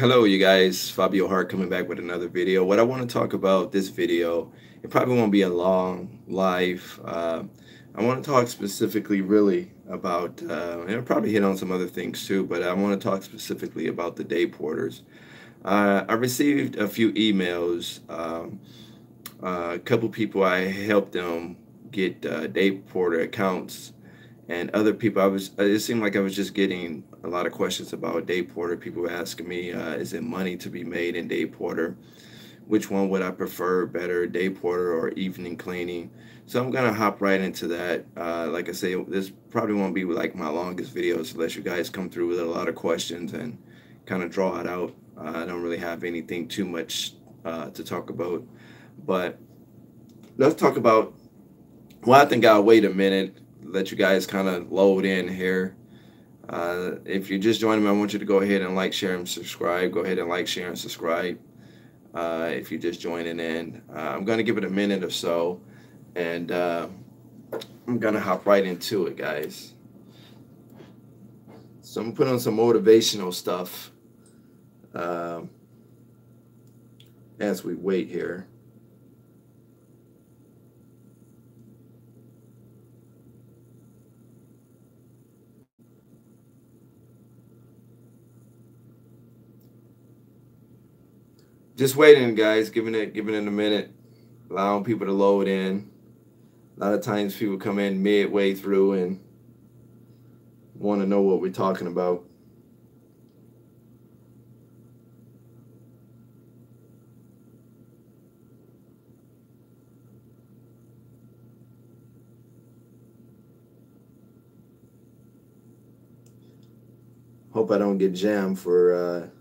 Hello, you guys. Fabio Hart coming back with another video. What I want to talk about this video, it probably won't be a long live. I want to talk specifically, really, about, and I'll probably hit on some other things too, but I want to talk specifically about the day porters. I received a few emails. A couple people, I helped them get day porter accounts, and other people, it seemed like I was just getting a lot of questions about day porter. People were asking me, is it money to be made in day porter? Which one would I prefer better, day porter or evening cleaning? So I'm gonna hop right into that. Like I say, this probably won't be like my longest videos unless you guys come through with a lot of questions and kind of draw it out. I don't really have anything too much to talk about, but let's talk about, well, I think I'll wait a minute, let you guys kind of load in here. If you're just joining me, I want you to go ahead and like, share, and subscribe. Go ahead and like, share, and subscribe. If you're just joining in, I'm going to give it a minute or so, and I'm going to hop right into it, guys. So I'm going to put on some motivational stuff as we wait here. Just waiting, guys, giving it a minute, allowing people to load in. A lot of times people come in midway through and want to know what we're talking about. Hope I don't get jammed for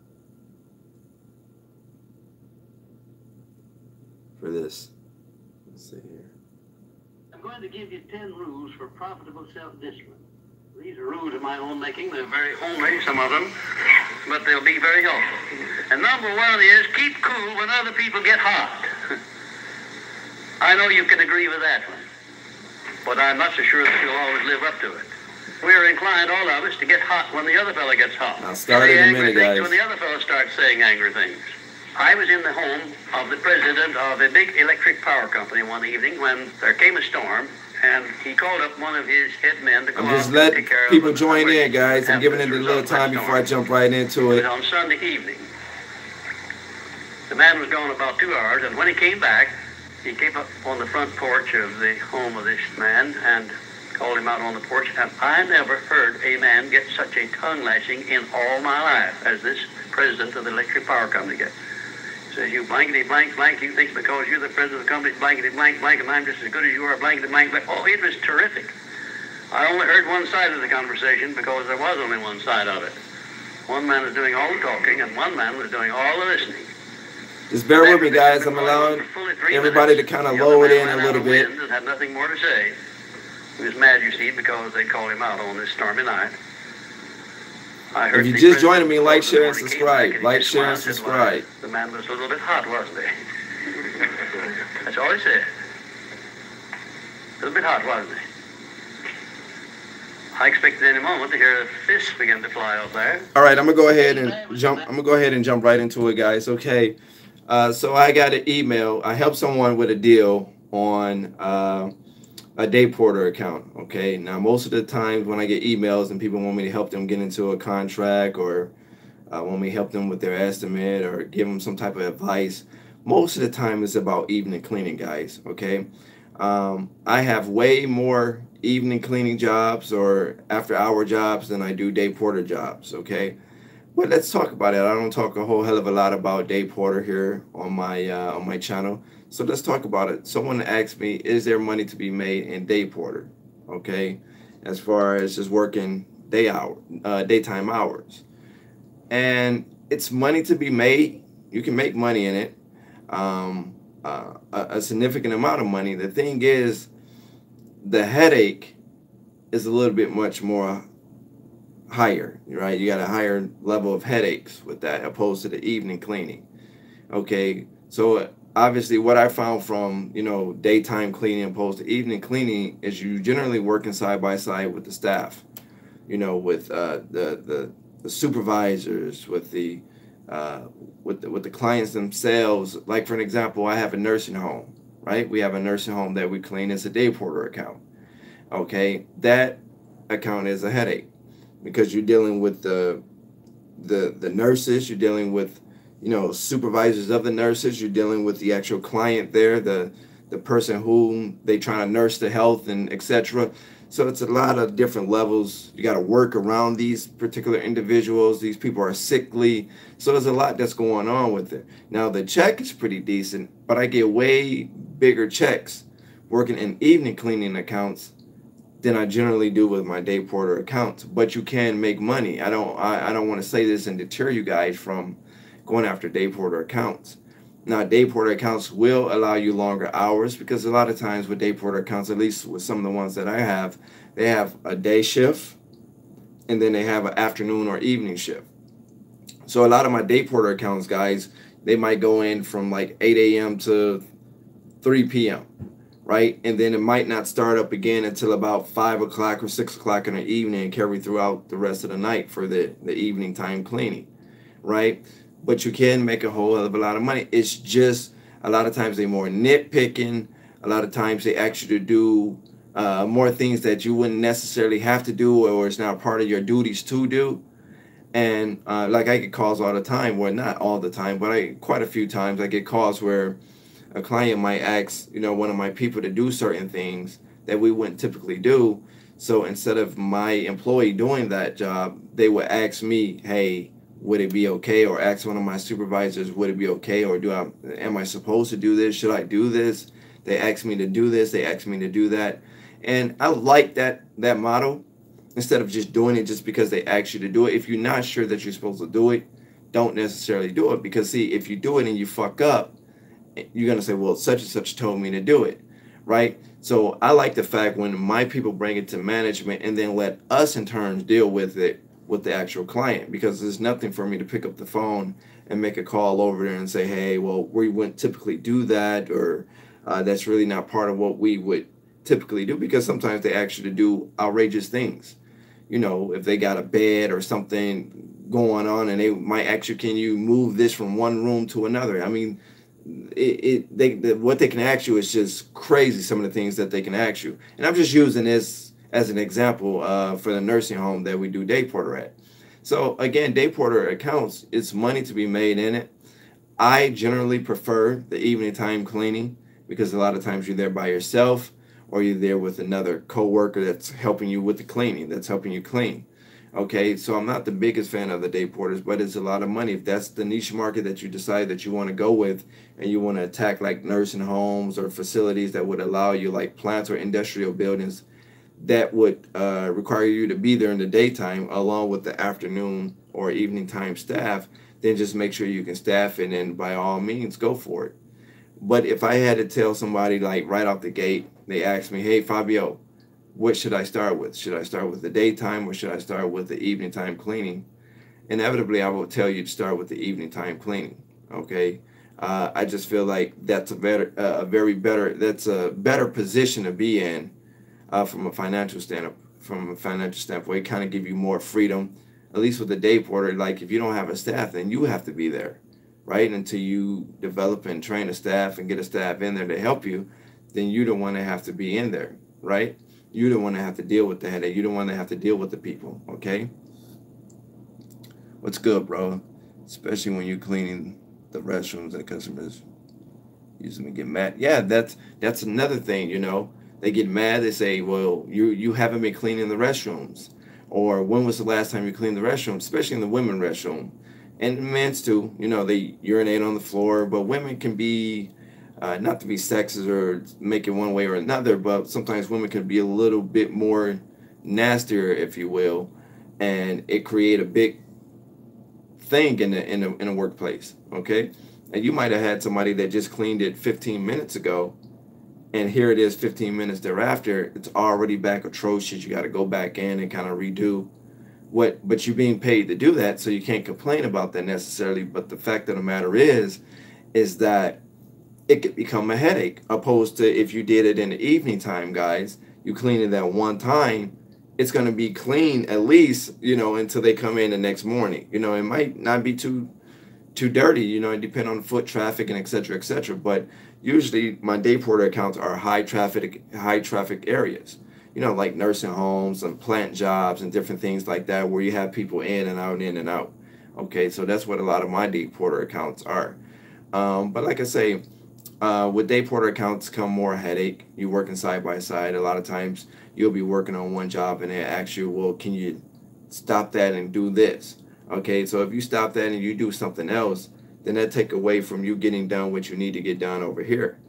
this. Let's see here. I'm going to give you 10 rules for profitable self-discipline. These are rules of my own making. They're very homely, some of them, but they'll be very helpful. And number one is keep cool when other people get hot. I know you can agree with that one, but I'm not so sure that you'll always live up to it. We're inclined, all of us, to get hot when the other fellow gets hot. I'll start in a minute, guys. When the other fellow starts saying angry things. I was in the home of the president of a big electric power company one evening when there came a storm, and he called up one of his head men to go out just and let take care of people join in, guys. I'm giving it a little time before I jump right into it. On Sunday evening, the man was gone about 2 hours, and when he came back, he came up on the front porch of the home of this man and called him out on the porch, and I never heard a man get such a tongue lashing in all my life as this president of the electric power company gets. Says, you blankety blank blank, you think because you're the president of the company, blankety blank blank, and I'm just as good as you are, blankety blank blank. Oh, it was terrific. I only heard one side of the conversation because there was only one side of it. One man was doing all the talking, and one man was doing all the listening. Just bear with me, guys. I'm allowing everybody to kind of load in a little bit. And had nothing more to say. He was mad, you see, because they called him out on this stormy night. If you just joining me, like, share, and subscribe. Like, share, and subscribe. The man was a little bit hot, wasn't he? That's all he said. A little bit hot, wasn't he? I expected any moment to hear a fist begin to fly out there. All right, I'm gonna go ahead and jump. I'm gonna go ahead and jump right into it, guys. Okay. So I got an email. I helped someone with a deal on a day porter account. Okay, now most of the times when I get emails and people want me to help them get into a contract or want me to help them with their estimate or give them some type of advice, most of the time it's about evening cleaning, guys. Okay, I have way more evening cleaning jobs or after hour jobs than I do day porter jobs. Okay, but let's talk about it. I don't talk a whole hell of a lot about day porter here on my channel. So let's talk about it. Someone asked me, is there money to be made in day porter? Okay, as far as just working daytime hours. And it's money to be made. You can make money in it, a significant amount of money. The thing is, the headache is a little bit much more higher, right? You got a higher level of headaches with that opposed to the evening cleaning. Okay, so obviously what I found from, daytime cleaning opposed to evening cleaning is you generally working side by side with the staff, with the supervisors, with the uh, with the clients themselves. Like for an example, I have a nursing home, right? We have a nursing home that we clean. It's a day porter account. Okay, that account is a headache because you're dealing with the nurses, you're dealing with, you know, supervisors of the nurses, you're dealing with the actual client there, the person whom they trying to nurse the health and etc. So it's a lot of different levels. You got to work around these particular individuals. These people are sickly, so there's a lot that's going on with it. Now the check is pretty decent, but I get way bigger checks working in evening cleaning accounts than I generally do with my day porter accounts. But you can make money. I don't want to say this and deter you guys from going after day porter accounts. Now, day porter accounts will allow you longer hours because a lot of times with day porter accounts, at least with some of the ones that I have, they have a day shift and then they have an afternoon or evening shift. So a lot of my day porter accounts, guys, they might go in from like 8 a.m. to 3 p.m., right? And then it might not start up again until about 5 o'clock or 6 o'clock in the evening and carry throughout the rest of the night for the evening time cleaning, right? But you can make a whole hell of a lot of money. It's just a lot of times they're more nitpicking. A lot of times they ask you to do more things that you wouldn't necessarily have to do, or it's not part of your duties to do. And like I get calls all the time, well, not all the time, but quite a few times I get calls where a client might ask, you know, one of my people to do certain things that we wouldn't typically do. So instead of my employee doing that job, they would ask me, hey, would it be okay? Or ask one of my supervisors, would it be okay? Or am I supposed to do this? Should I do this? They ask me to do this. They ask me to do that. And I like that model, instead of just doing it just because they ask you to do it. If you're not sure that you're supposed to do it, don't necessarily do it. Because see, if you do it and you fuck up, you're going to say, well, such and such told me to do it, right? So I like the fact when my people bring it to management and then let us in turn deal with it with the actual client, because there's nothing for me to pick up the phone and make a call over there and say, hey, well, we wouldn't typically do that, or that's really not part of what we would typically do, because sometimes they ask you to do outrageous things. You know, if they got a bed or something going on and they might ask you, can you move this from one room to another? I mean, what they can ask you is just crazy, some of the things that they can ask you. And I'm just using this as an example for the nursing home that we do day porter at. So again, day porter accounts, it's money to be made in it. I generally prefer the evening time cleaning because a lot of times you're there by yourself, or you're there with another coworker that's helping you with the cleaning, that's helping you clean. Okay, so I'm not the biggest fan of the day porters, but it's a lot of money. If that's the niche market that you decide that you want to go with, and you want to attack like nursing homes or facilities that would allow you, like plants or industrial buildings that would require you to be there in the daytime along with the afternoon or evening time staff, then just make sure you can staff it, and by all means go for it. But if I had to tell somebody like right off the gate, they asked me, hey, Fabio, what should I start with? Should I start with the daytime or should I start with the evening time cleaning? Inevitably, I will tell you to start with the evening time cleaning. Okay, I just feel like that's that's a better position to be in from a financial standpoint. From a financial standpoint, it kind of give you more freedom. At least with the day porter, like if you don't have a staff, then you have to be there, right? Until you develop and train a staff and get a staff in there to help you, then you don't want to have to be in there, right? You don't want to have to deal with the headache. You don't want to have to deal with the people, okay? What's good, bro? Especially when you're cleaning the restrooms and customers usually get mad. Yeah, that's another thing, you know. They get mad. They say, well, you haven't been cleaning the restrooms. Or when was the last time you cleaned the restroom, especially in the women's restroom. And men's too, you know, they urinate on the floor, but women can be, not to be sexist or make it one way or another, but sometimes women can be a little bit more nastier, if you will, and it create a big thing in a workplace, okay? And you might have had somebody that just cleaned it 15 minutes ago, and here it is 15 minutes thereafter, it's already back atrocious. You got to go back in and kind of redo but you're being paid to do that, so you can't complain about that necessarily. But the fact of the matter is that it could become a headache, opposed to if you did it in the evening time, guys. You clean it at one time, it's going to be clean at least, you know, until they come in the next morning. You know, it might not be too too dirty. You know, it depends on foot traffic and et cetera, et cetera. But usually my day porter accounts are high traffic areas. You know, like nursing homes and plant jobs and different things like that, where you have people in and out, in and out. Okay, so that's what a lot of my day porter accounts are. But like I say, with day porter accounts come more headache. You're working side by side. A lot of times you'll be working on one job and they ask you, well, can you stop that and do this? Okay, so if you stop that and you do something else, then that take away from you getting done what you need to get done over here.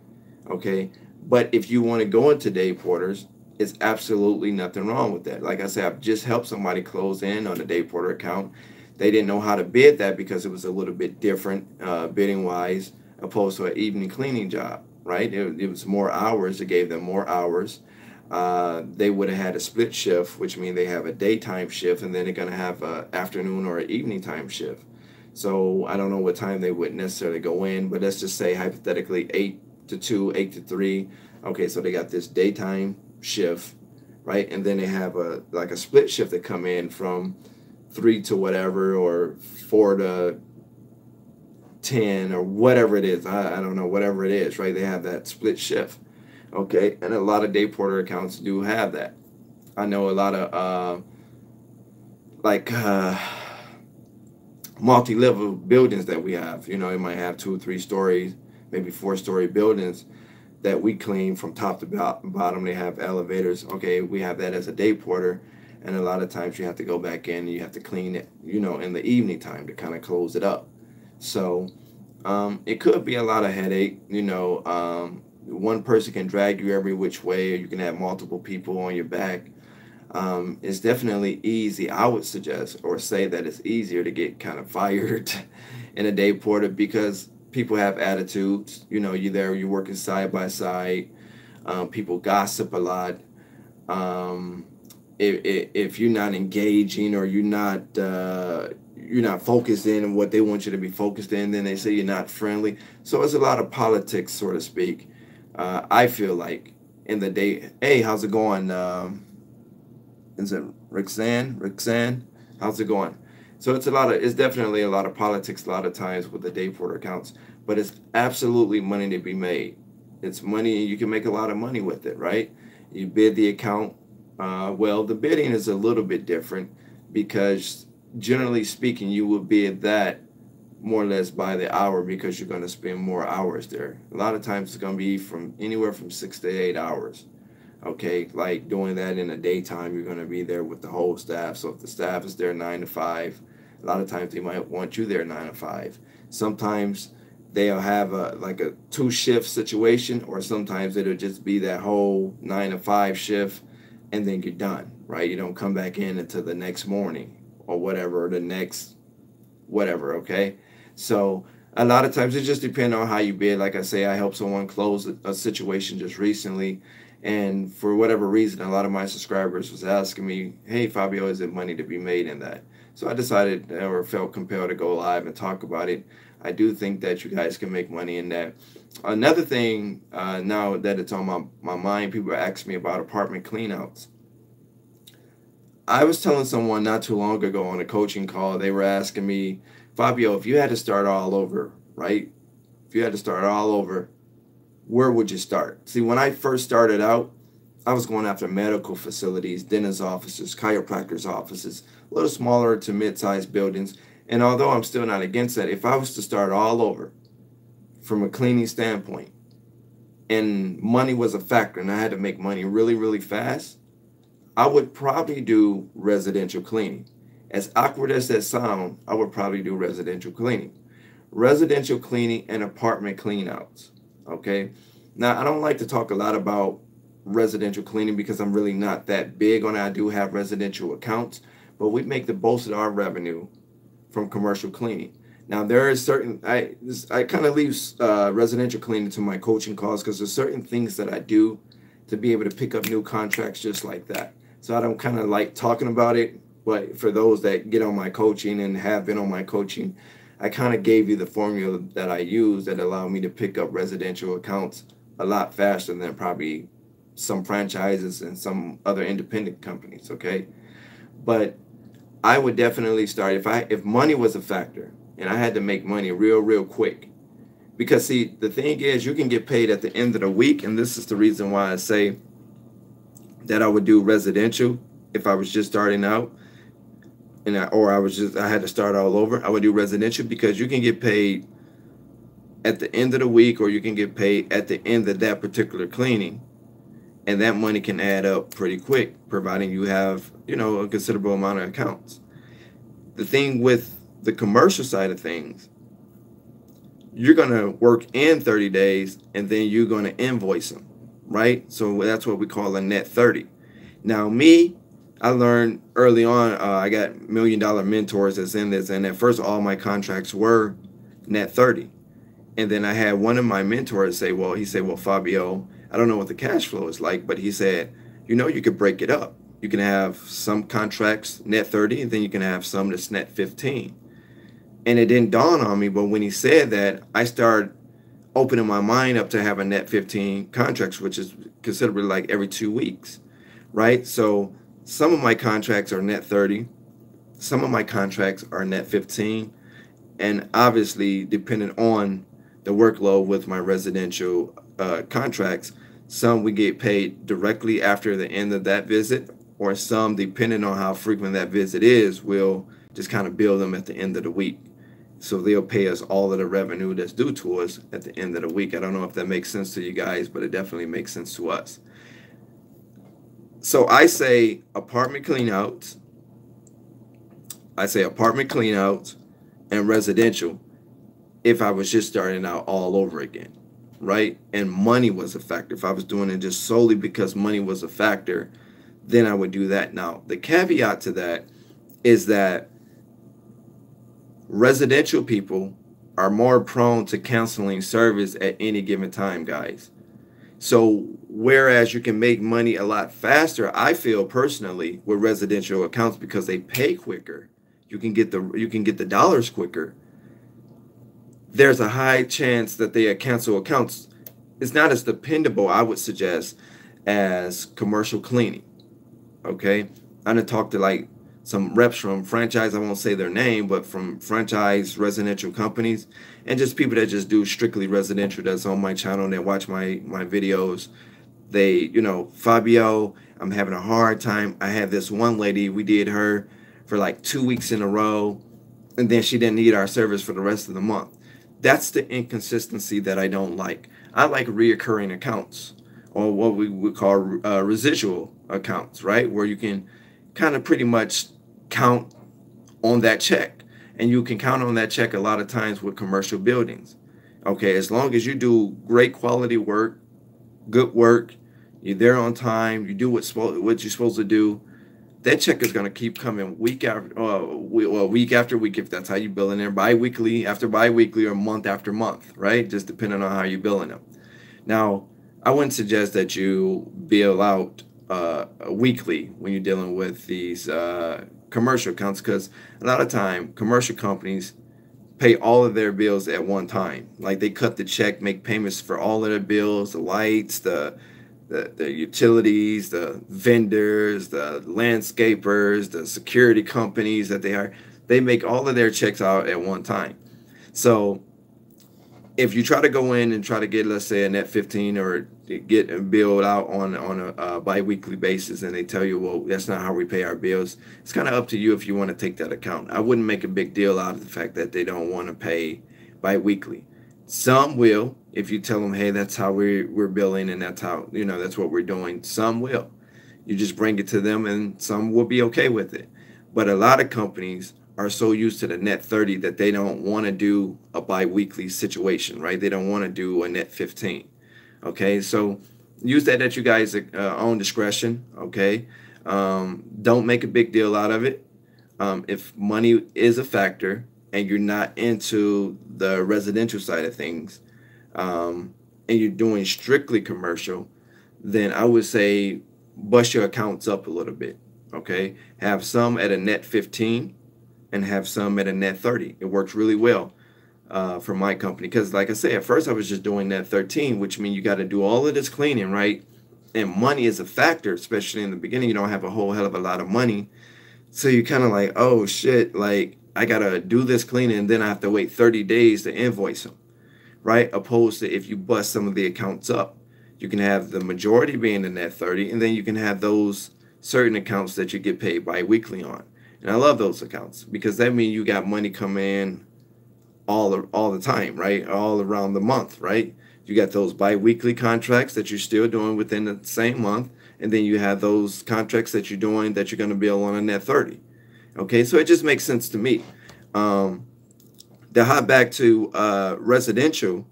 Okay, but if you want to go into day porters, it's absolutely nothing wrong with that. Like I said, I've just helped somebody close in on a day porter account. They didn't know how to bid that because it was a little bit different bidding wise, opposed to an evening cleaning job, right? It was more hours. It gave them more hours. They would have had a split shift, which means they have a daytime shift and then they're going to have an afternoon or an evening time shift. So I don't know what time they would necessarily go in, but let's just say hypothetically 8 to 2, 8 to 3. Okay, so they got this daytime shift, right? And then they have a like a split shift that come in from 3 to whatever, or 4 to 10, or whatever it is. I don't know, whatever it is, right? They have that split shift. Okay, and a lot of day porter accounts do have that. I know a lot of like multi-level buildings that we have. You know, it might have 2 or 3 stories, maybe 4-story buildings that we clean from top to bottom. They have elevators. Okay, we have that as a day porter, and a lot of times you have to go back in and you have to clean it, you know, in the evening time to kind of close it up. So it could be a lot of headache. You know, one person can drag you every which way, or you can have multiple people on your back. It's definitely easy. I would suggest or say that it's easier to get kind of fired in a day porter because people have attitudes. You know, you're there, you're working side by side. People gossip a lot. If you're not engaging, or you're not focused in what they want you to be focused in, then they say you're not friendly. So it's a lot of politics, so to speak. I feel like in the day. Hey, how's it going? Is it Roxanne? How's it going? So it's definitely a lot of politics a lot of times with the day porter accounts, but it's absolutely money to be made. It's money, you can make a lot of money with it, right? You bid the account. Well, the bidding is a little bit different because generally speaking, you will bid that more or less by the hour because you're going to spend more hours there. A lot of times it's going to be from anywhere from 6 to 8 hours. Okay, like doing that in the daytime, you're going to be there with the whole staff. So if the staff is there 9 to 5, a lot of times they might want you there 9 to 5. Sometimes they'll have like a 2-shift situation, or sometimes it'll just be that whole 9 to 5 shift, and then you're done, right? You don't come back in until the next morning or whatever, or the next whatever, okay? So a lot of times it just depends on how you bid. Like I say, I helped someone close a situation just recently, and for whatever reason, a lot of my subscribers was asking me, hey, Fabio, is there money to be made in that? So I decided, or felt compelled, to go live and talk about it. I do think that you guys can make money in that. Another thing, now that it's on my mind, people are asking me about apartment cleanouts. I was telling someone not too long ago on a coaching call, they were asking me, Fabio, if you had to start all over, right? If you had to start all over, where would you start? See, when I first started out, I was going after medical facilities, dentist offices, chiropractors offices, a little smaller to mid-sized buildings. And although I'm still not against that, if I was to start all over from a cleaning standpoint, and money was a factor, and I had to make money really, really fast, I would probably do residential cleaning. As awkward as that sounds, I would probably do residential cleaning. Residential cleaning and apartment cleanouts. Okay? Now, I don't like to talk a lot about residential cleaning because I'm really not that big on it. I do have residential accounts, but we make the most of our revenue from commercial cleaning. Now, there is certain, I kind of leave residential cleaning to my coaching calls because there's certain things that I do to be able to pick up new contracts just like that. So I don't kind of like talking about it, but for those that get on my coaching and have been on my coaching, I kind of gave you the formula that I use that allowed me to pick up residential accounts a lot faster than probably some franchises and some other independent companies, okay? But I would definitely start, if money was a factor, and I had to make money real quick. Because see, the thing is, you can get paid at the end of the week, and this is the reason why I say that I would do residential if I was just starting out, and I had to start all over. I would do residential because you can get paid at the end of the week, or you can get paid at the end of that particular cleaning, and that money can add up pretty quick, providing you have, you know, a considerable amount of accounts. The thing with the commercial side of things, you're going to work in 30 days and then you're going to invoice them, right? So that's what we call a net 30. Now me, I learned early on, I got $1 Million mentors that's in this, and at first all my contracts were net 30. And then I had one of my mentors say, well, Fabio, I don't know what the cash flow is like, but he said, you know, you could break it up. You can have some contracts net 30, and then you can have some that's net 15. And it didn't dawn on me, but when he said that, I started opening my mind up to have a net 15 contracts, which is considerably like every 2 weeks, right? So some of my contracts are net 30, some of my contracts are net 15, and obviously depending on the workload with my residential contracts, some we get paid directly after the end of that visit, or some, depending on how frequent that visit is, we'll just kind of bill them at the end of the week. So they'll pay us all of the revenue that's due to us at the end of the week. I don't know if that makes sense to you guys, but it definitely makes sense to us. So I say apartment cleanouts, and residential if I was just starting out all over again, right? And money was a factor. If I was doing it just solely because money was a factor, then I would do that. Now, the caveat to that is that residential people are more prone to canceling service at any given time, guys. So whereas you can make money a lot faster, I feel personally, with residential accounts, because they pay quicker, you can get the dollars quicker. There's a high chance that they cancel accounts. It's not as dependable, I would suggest, as commercial cleaning. Okay, I'm gonna talk to like some reps from franchise, I won't say their name, but from franchise residential companies, and just people that just do strictly residential that's on my channel and that watch my videos. They, you know, Fabio, I'm having a hard time. I had this one lady, we did her for like 2 weeks in a row, and then she didn't need our service for the rest of the month. That's the inconsistency that I don't like. I like reoccurring accounts, or what we would call residual accounts, right? Where you can kind of pretty much count on that check. And you can count on that check a lot of times with commercial buildings. Okay, as long as you do great quality work, good work, you're there on time, you do what you're supposed to do, that check is going to keep coming week after week, if that's how you bill in there, bi-weekly after bi-weekly, or month after month, right? Just depending on how you're billing them. Now, I wouldn't suggest that you bill out weekly when you're dealing with these commercial accounts, because a lot of time commercial companies pay all of their bills at one time. Like they cut the check, make payments for all of their bills, the lights, the utilities, the vendors, the landscapers, the security companies that they make all of their checks out at one time. So if you try to go in and try to get, let's say, a net 15, or get a bill out on a bi-weekly basis, and they tell you, well, that's not how we pay our bills, it's kind of up to you if you want to take that account. I wouldn't make a big deal out of the fact that they don't want to pay bi-weekly. Some will, if you tell them, hey, that's how we're billing, and that's how, you know, that's what we're doing. Some will. You just bring it to them, and some will be okay with it. But a lot of companies are so used to the net 30 that they don't want to do a bi-weekly situation, right? They don't want to do a net 15. Okay, so use that at you guys' own discretion. Okay, don't make a big deal out of it. If money is a factor and you're not into the residential side of things, and you're doing strictly commercial, then I would say bust your accounts up a little bit. Okay, have some at a net 15 and have some at a net 30. It works really well for my company, because like I say, at first I was just doing net 13, which means you got to do all of this cleaning, right? And money is a factor, especially in the beginning. You don't have a whole hell of a lot of money, so you're kind of like, oh shit, like I gotta do this cleaning and then I have to wait 30 days to invoice them, right? Opposed to if you bust some of the accounts up, you can have the majority being in that 30, and then you can have those certain accounts that you get paid bi-weekly on. And I love those accounts because that means you got money coming in all the time, right? All around the month, right? You got those bi-weekly contracts that you're still doing within the same month, and then you have those contracts that you're doing that you're going to bill on a net 30. Okay, so it just makes sense to me. Um, to hop back to residential,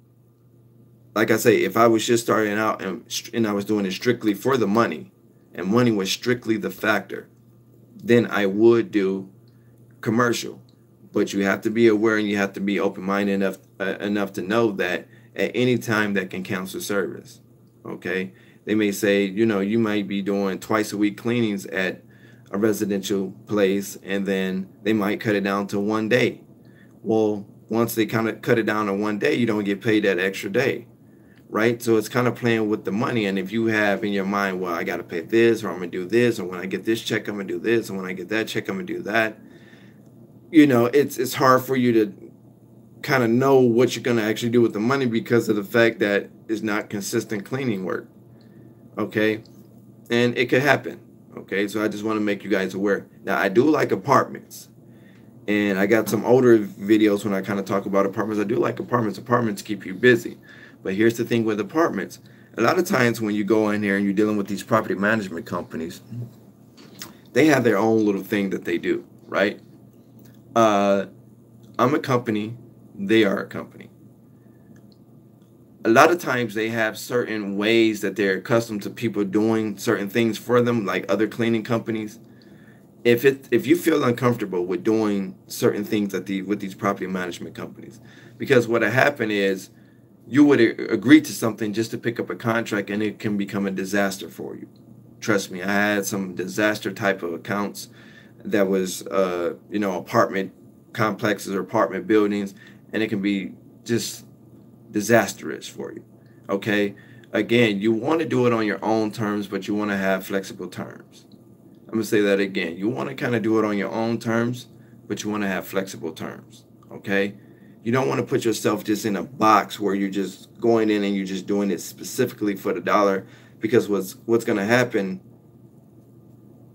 like I say, if I was just starting out and I was doing it strictly for the money, and money was strictly the factor, then I would do commercial. But you have to be aware and you have to be open-minded enough to know that at any time that can cancel service. Okay, they may say, you know, you might be doing twice a week cleanings at a residential place, and then they might cut it down to 1 day. Well, once they kind of cut it down to 1 day, you don't get paid that extra day, right? So it's kind of playing with the money. And if you have in your mind, well, I got to pay this, or I'm going to do this, or when I get this check, I'm going to do this, and when I get that check, I'm going to do that. You know, it's hard for you to kind of know what you're going to actually do with the money because of the fact that it's not consistent cleaning work. Okay, and it could happen. Okay, so I just want to make you guys aware. Now, I do like apartments, and I got some older videos when I kind of talk about apartments. I do like apartments. Apartments keep you busy. But here's the thing with apartments. A lot of times when you go in here and you're dealing with these property management companies, they have their own little thing that they do, right? I'm a company. They are a company. A lot of times they have certain ways that they're accustomed to people doing certain things for them, like other cleaning companies. If you feel uncomfortable with doing certain things with these property management companies, because what happened is you would agree to something just to pick up a contract, and it can become a disaster for you. Trust me, I had some disaster type of accounts that was you know, apartment complexes or apartment buildings, and it can be just disastrous for you. Okay, again, you want to do it on your own terms, but you want to have flexible terms. I'm gonna say that again. You want to kind of do it on your own terms, but you want to have flexible terms. Okay, you don't want to put yourself just in a box where you're just going in and you're just doing it specifically for the dollar, because what's going to happen,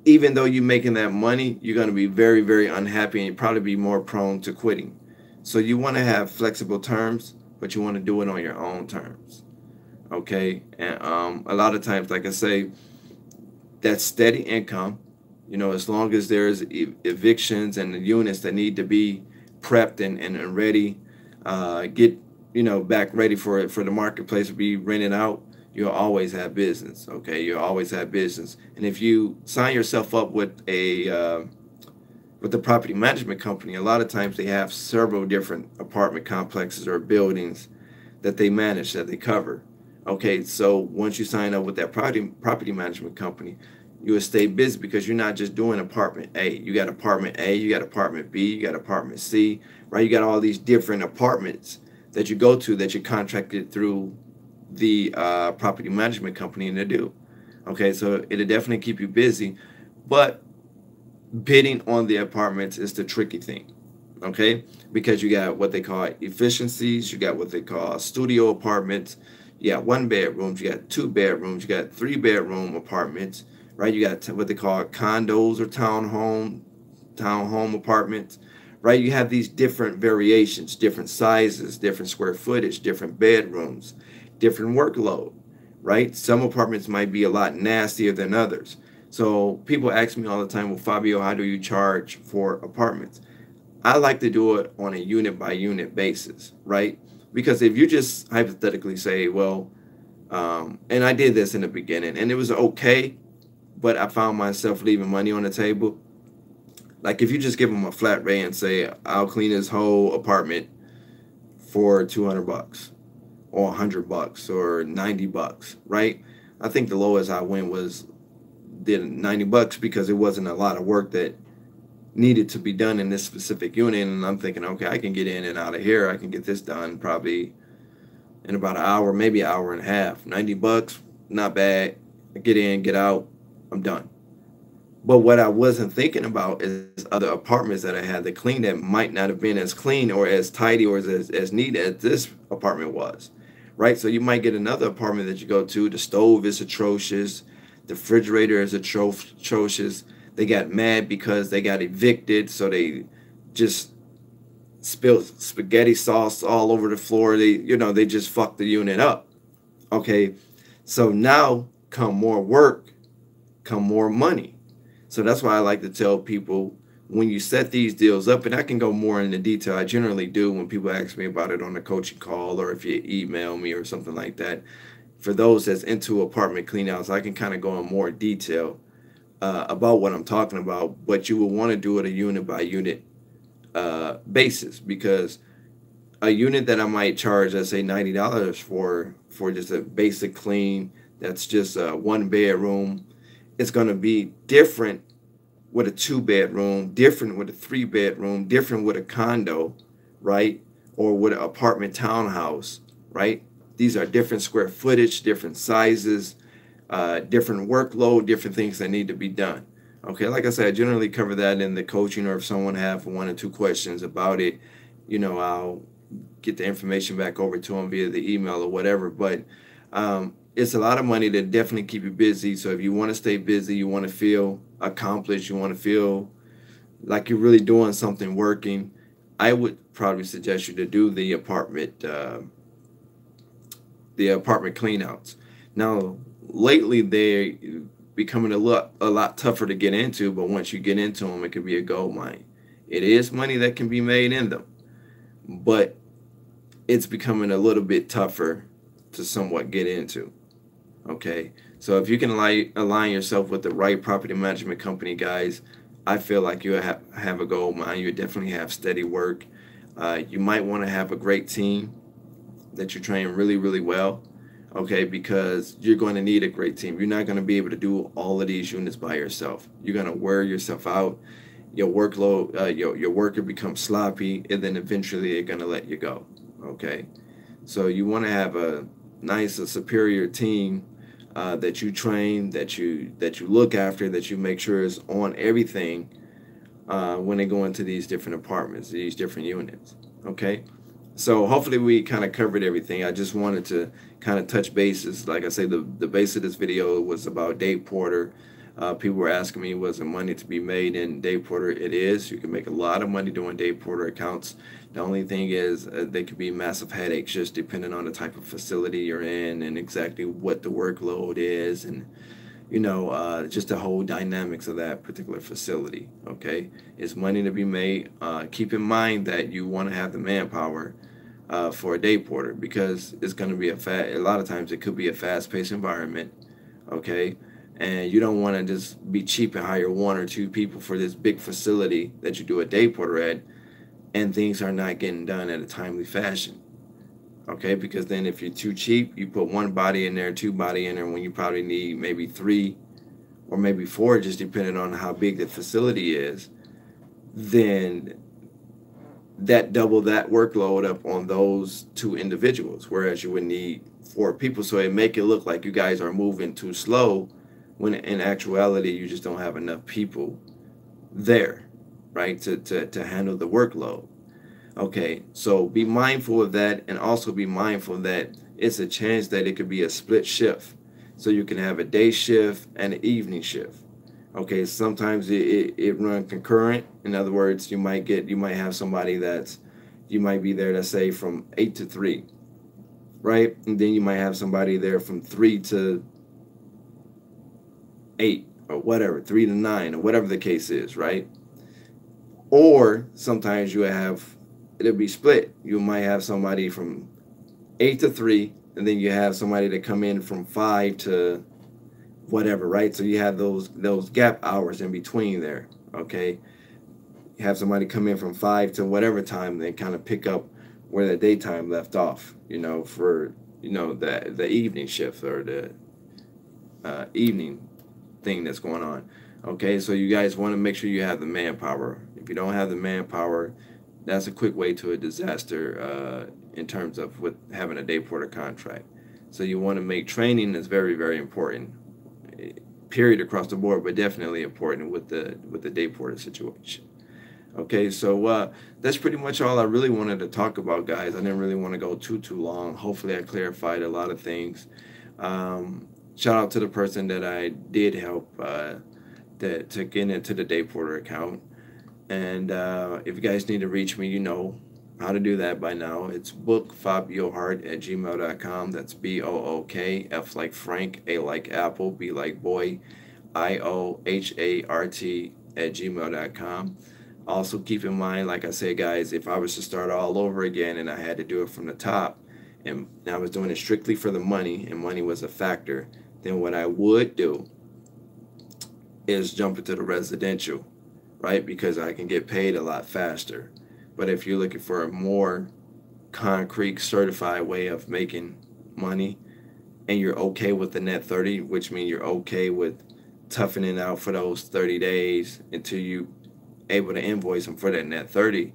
even though you're making that money, you're going to be very, very unhappy, and you'll probably be more prone to quitting. So you want to have flexible terms, but you want to do it on your own terms. Okay, and a lot of times, like I say, that steady income, you know, as long as there's evictions and the units that need to be prepped and ready, get, you know, back ready for the marketplace to be rented out, you'll always have business. Okay, you'll always have business. And if you sign yourself up with the property management company, a lot of times they have several different apartment complexes or buildings that they manage, that they cover. Okay, so once you sign up with that property management company, you will stay busy because you're not just doing apartment A. You got apartment A, you got apartment B, you got apartment C, right? You got all these different apartments that you go to that you contracted through the property management company and they do. Okay, so it'll definitely keep you busy, but bidding on the apartments is the tricky thing. Okay, because you got what they call efficiencies, you got what they call studio apartments, you got 1 bedrooms, you got 2 bedrooms, you got 3 bedroom apartments, right? You got what they call condos or townhome apartments, right? You have these different variations, different sizes, different square footage, different bedrooms, different workload, right? Some apartments might be a lot nastier than others. So people ask me all the time, well, Fabio, how do you charge for apartments? I like to do it on a unit by unit basis, right? Because if you just hypothetically say, well, and I did this in the beginning and it was okay, but I found myself leaving money on the table. Like if you just give them a flat rate and say, I'll clean this whole apartment for $200 or $100 or $90, right? I think the lowest I went did $90 because it wasn't a lot of work that needed to be done in this specific unit, and I'm thinking, okay, I can get in and out of here. I can get this done probably in about an hour, maybe an hour and a half. $90, not bad. I get in, get out, I'm done. But what I wasn't thinking about is other apartments that I had to clean that might not have been as clean or as tidy or as neat as this apartment was, right? So you might get another apartment that you go to. The stove is atrocious. The refrigerator is atrocious. They got mad because they got evicted, so they just spilled spaghetti sauce all over the floor. They just fucked the unit up. Okay, so now come more work, come more money. So that's why I like to tell people when you set these deals up, and I can go more into detail. I generally do when people ask me about it on a coaching call or if you email me or something like that. For those that's into apartment cleanouts, I can kind of go in more detail about what I'm talking about. But you will want to do it a unit by unit basis, because a unit that I might charge, let's say $90 for just a basic clean, that's just a one bedroom, it's going to be different with a two bedroom, different with a three bedroom, different with a condo, right? Or with an apartment townhouse, right? These are different square footage, different sizes, different workload, different things that need to be done. Okay, like I said, I generally cover that in the coaching, or if someone have one or two questions about it, I'll get the information back over to them via the email or whatever. But it's a lot of money to definitely keep you busy. So if you want to stay busy, you want to feel accomplished, you want to feel like you're really doing something working, I would probably suggest you to do the apartment cleanouts. Now, lately they're becoming a lot tougher to get into, but once you get into them, it can be a gold mine. It is money that can be made in them, but it's becoming a little bit tougher to somewhat get into. Okay, so if you can align yourself with the right property management company, guys, I feel like you have a gold mine. You definitely have steady work. You might want to have a great team that you train really, really well. Okay, because you're going to need a great team. You're not going to be able to do all of these units by yourself. You're going to wear yourself out. Your workload, your worker becomes sloppy, and then eventually they're going to let you go. Okay, so you want to have a nice, a superior team that you train, that you look after, that you make sure is on everything when they go into these different apartments, these different units. Okay, so hopefully we kind of covered everything. I just wanted to kind of touch bases. Like I say, the base of this video was about day porter. People were asking me, was there money to be made in day porter? It is. You can make a lot of money doing day porter accounts. The only thing is they could be massive headaches just depending on the type of facility you're in and exactly what the workload is, and just the whole dynamics of that particular facility. Okay, it's money to be made. Keep in mind that you want to have the manpower for a day porter, because it's going to be a lot of times it could be a fast-paced environment. Okay, and you don't want to just be cheap and hire one or two people for this big facility that you do a day porter at, and things are not getting done in a timely fashion. Okay, because then if you're too cheap, you put one body in there, two body in there, when you probably need maybe three or maybe four, just depending on how big the facility is, then that double that workload up on those two individuals, whereas you would need four people. So it make it look like you guys are moving too slow, when in actuality you just don't have enough people there, right, to handle the workload. Okay, so be mindful of that, and also be mindful that it's a chance that it could be a split shift. So you can have a day shift and an evening shift. Okay, sometimes it run concurrent. In other words, you might have somebody you might be there, let's say from 8 to 3, right? And then you might have somebody there from 3 to 8 or whatever, 3 to 9 or whatever the case is, right? Or sometimes it'll be split. You might have somebody from 8 to 3, and then you have somebody that come in from 5 to whatever, right? So you have those gap hours in between there. Okay, you have somebody come in from 5 to whatever time, they kind of pick up where the daytime left off, for the evening shift, or the evening thing that's going on. Okay, so you guys want to make sure you have the manpower. If you don't have the manpower, that's a quick way to a disaster in terms of with having a day porter contract. So you want to make training is very, very important. period across the board, but definitely important with the day porter situation. Okay, so that's pretty much all I really wanted to talk about, guys. I didn't really want to go too long. Hopefully, I clarified a lot of things. Shout out to the person that I did help that to get into the day porter account. And if you guys need to reach me, you know how to do that by now. It's bookfabiohart@gmail.com. That's BOOK, F like Frank, A like Apple, B like boy, IOHART@gmail.com. Also, keep in mind, like I said, guys, if I was to start all over again and I had to do it from the top, and I was doing it strictly for the money, and money was a factor, then what I would do is jump into the residential, right? Because I can get paid a lot faster. But if you're looking for a more concrete, certified way of making money, and you're okay with the net 30, which means you're okay with toughening out for those 30 days until you able to invoice them for that net 30,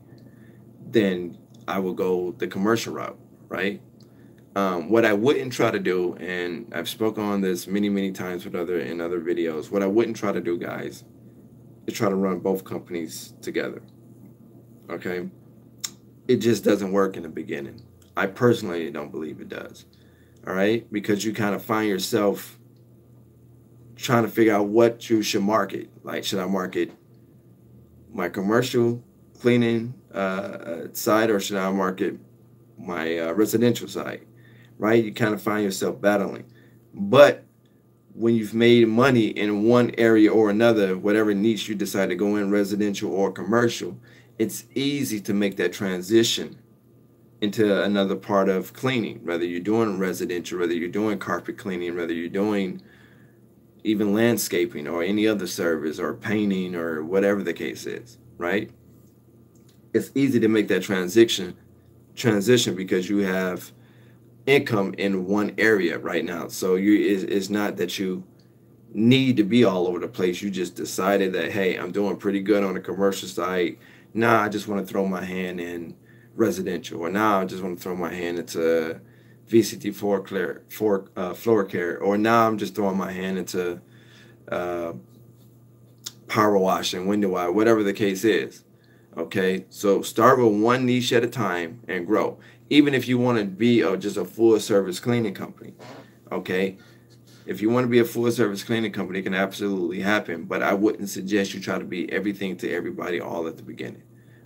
then I will go the commercial route, right? What I wouldn't try to do, and I've spoken on this many times with other videos, what I wouldn't try to do, guys, is try to run both companies together. Okay, it just doesn't work in the beginning. I personally don't believe it does. All right, because you kind of find yourself trying to figure out what you should market. Like, should I market my commercial cleaning side, or should I market my residential side? Right? You kind of find yourself battling. But when you've made money in one area or another, whatever niche you decide to go in, residential or commercial, it's easy to make that transition into another part of cleaning, whether you're doing residential, whether you're doing carpet cleaning, whether you're doing even landscaping or any other service or painting or whatever the case is, right? It's easy to make that transition because you have income in one area right now. So it's not that you need to be all over the place. You just decided that, hey, I'm doing pretty good on the commercial side. Nah, I just want to throw my hand in residential, or now I just want to throw my hand into VCT floor care, or now I'm just throwing my hand into power washing, window wash, whatever the case is. Okay, so start with one niche at a time and grow. Even if you want to be just a full service cleaning company, okay? If you want to be a full service cleaning company, it can absolutely happen, but I wouldn't suggest you try to be everything to everybody all at the beginning.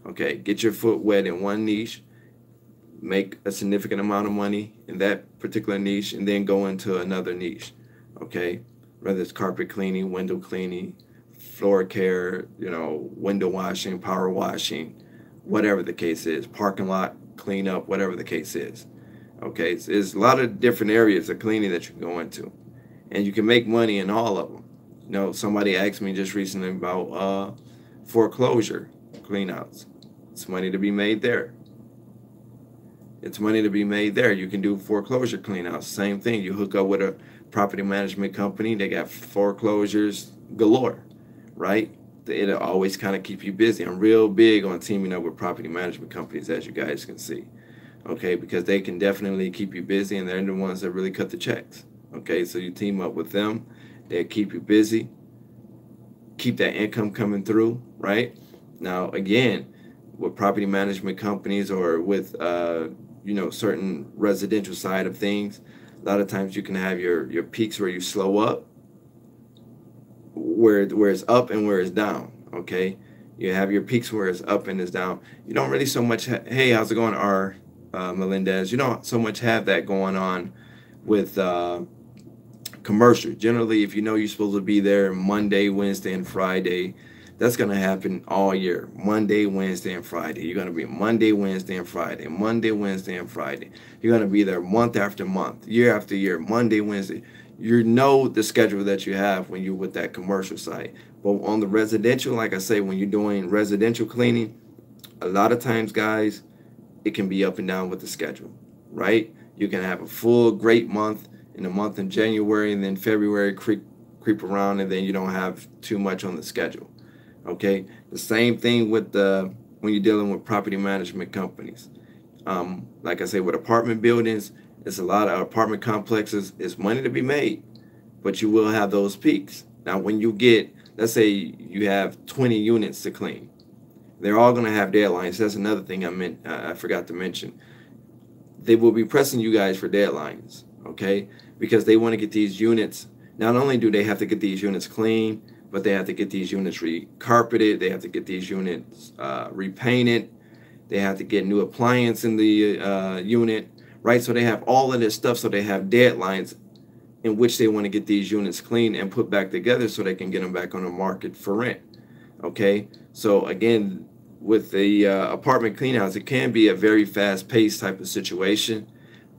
Okay, get your foot wet in one niche, make a significant amount of money in that particular niche, and then go into another niche. Okay, whether it's carpet cleaning, window cleaning, floor care, window washing, power washing, whatever the case is, parking lot cleanup, whatever the case is. Okay, so there's a lot of different areas of cleaning that you can go into, and you can make money in all of them. Somebody asked me just recently about foreclosure cleanouts. It's money to be made there. It's money to be made there. You can do foreclosure cleanouts. Same thing. You hook up with a property management company. They got foreclosures galore, right? It'll always kind of keep you busy. I'm real big on teaming up with property management companies, as you guys can see. Okay, because they can definitely keep you busy, and they're the ones that really cut the checks. Okay, so you team up with them. They keep you busy, keep that income coming through, right? Now, again, with property management companies or with certain residential side of things, a lot of times you can have your peaks where you slow up, where it's up and where it's down. Okay, you have your peaks where it's up and it's down. You don't really so much hey, how's it going, R Melendez? You don't so much have that going on with commercial. Generally, if you're supposed to be there Monday, Wednesday, and Friday, that's going to happen all year. Monday, Wednesday, and Friday. You're going to be Monday, Wednesday, and Friday. Monday, Wednesday, and Friday. You're going to be there month after month, year after year, Monday, Wednesday. You know the schedule that you have when you're with that commercial side. But on the residential, like I say, when you're doing residential cleaning, a lot of times, guys, it can be up and down with the schedule, right? You can have a full great month in the month in January, and then February creep around, and then you don't have too much on the schedule. Okay, the same thing with when you're dealing with property management companies. Like I say, with apartment buildings, it's a lot of apartment complexes. It's money to be made, but you will have those peaks. Now, when you get, let's say you have 20 units to clean, they're all going to have deadlines. That's another thing I forgot to mention. They will be pressing you guys for deadlines, okay? Because they want to get these units. Not only do they have to get these units clean, but they have to get these units re-carpeted. They have to get these units repainted. They have to get new appliance in the unit, right? So they have all of this stuff. So they have deadlines in which they want to get these units clean and put back together so they can get them back on the market for rent. Okay, so again, with the apartment cleanouts, it can be a very fast-paced type of situation,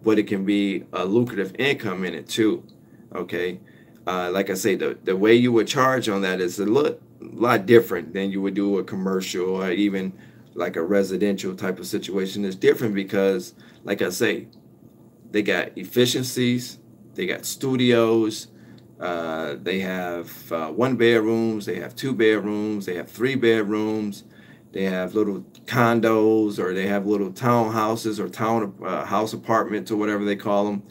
but it can be a lucrative income in it too. Okay, like I say, the way you would charge on that is a lot different than you would do a commercial or even like a residential type of situation. It's different because, like I say, they got efficiencies, they got studios, they have 1 bedrooms, they have 2 bedrooms, they have 3 bedrooms, they have little condos, or they have little townhouses or house apartments or whatever they call them,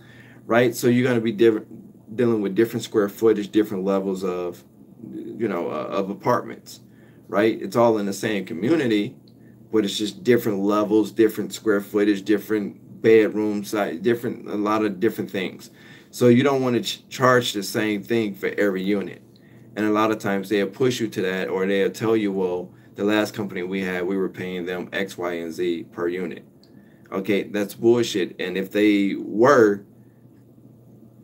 right? So you're going to be dealing with different square footage, different levels of, of apartments, right? It's all in the same community, but it's just different levels, different square footage, different bedroom size, a lot of different things. So you don't want to charge the same thing for every unit. And a lot of times they'll push you to that, or they'll tell you, well, the last company we had, we were paying them X, Y, and Z per unit. Okay, that's bullshit. And if they were,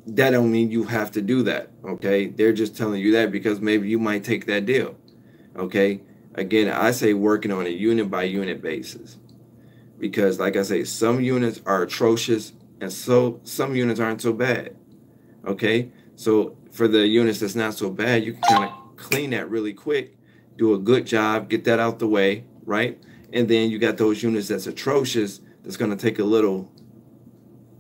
that don't mean you have to do that. Okay, they're just telling you that because maybe you might take that deal. Okay, again, I say working on a unit by unit basis, because like I say, some units are atrocious and so some units aren't so bad. Okay, so for the units that's not so bad, you can kind of clean that really quick, do a good job, get that out the way, right? And then you got those units that's atrocious, that's going to take a little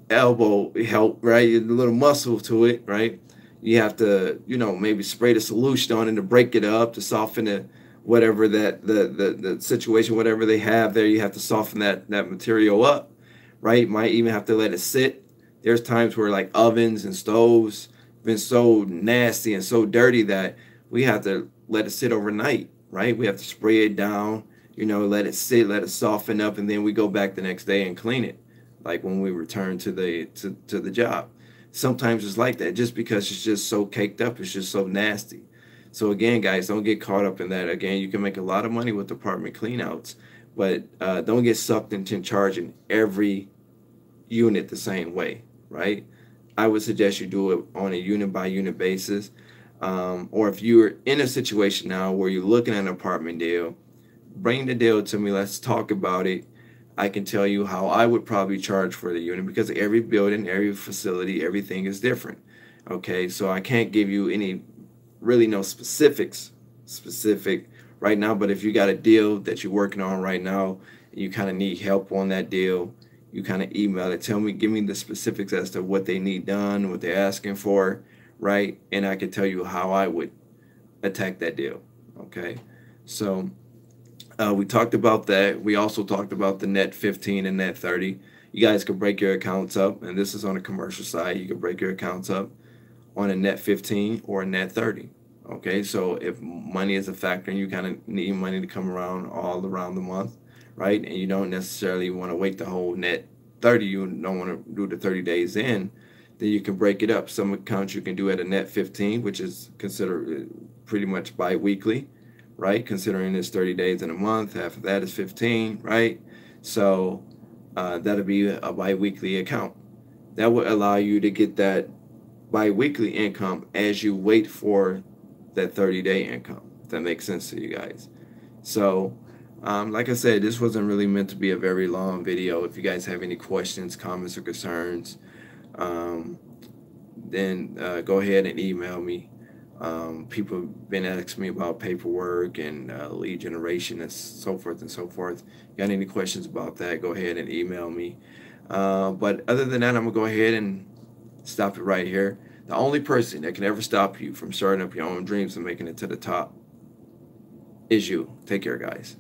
elbow help, right? A little muscle to it, right? You have to, maybe spray the solution on it to break it up, to soften it, whatever that the situation, whatever they have there, you have to soften that material up, right? Might even have to let it sit. There's times where like ovens and stoves been so nasty and so dirty that we have to let it sit overnight, right? We have to spray it down, let it sit, let it soften up, and then we go back the next day and clean it, like when we return to the job. Sometimes it's like that, just because it's just so caked up, it's just so nasty. So again, guys, don't get caught up in that. Again, you can make a lot of money with apartment cleanouts, but don't get sucked into charging every unit the same way, right? I would suggest you do it on a unit by unit basis. Or if you're in a situation now where you're looking at an apartment deal, bring the deal to me. Let's talk about it. I can tell you how I would probably charge for the unit, because every building, every facility, everything is different. Okay, so I can't give you no specific right now, but if you got a deal that you're working on right now, and you kind of need help on that deal, you kind of email it, give me the specifics as to what they need done, what they're asking for, right? And I can tell you how I would attack that deal. Okay, so we talked about that. We also talked about the net 15 and net 30. You guys can break your accounts up, and this is on the commercial side. You can break your accounts up on a net 15 or a net 30. Okay, so if money is a factor and you kind of need money to come around all around the month, right, and you don't necessarily want to wait the whole net 30, you don't want to do the 30 days in, then you can break it up. Some accounts you can do at a net 15, which is considered pretty much bi-weekly, right, considering it's 30 days in a month. Half of that is 15, right? So that'll be a bi-weekly account. That would allow you to get that bi-weekly income as you wait for that 30-day income, if that makes sense to you guys. So like I said, this wasn't really meant to be a very long video. If you guys have any questions, comments, or concerns, then go ahead and email me. People have been asking me about paperwork and lead generation and so forth and so forth. Got any questions about that, go ahead and email me. But other than that, I'm going to go ahead and stop it right here. The only person that can ever stop you from starting up your own dreams and making it to the top is you. Take care, guys.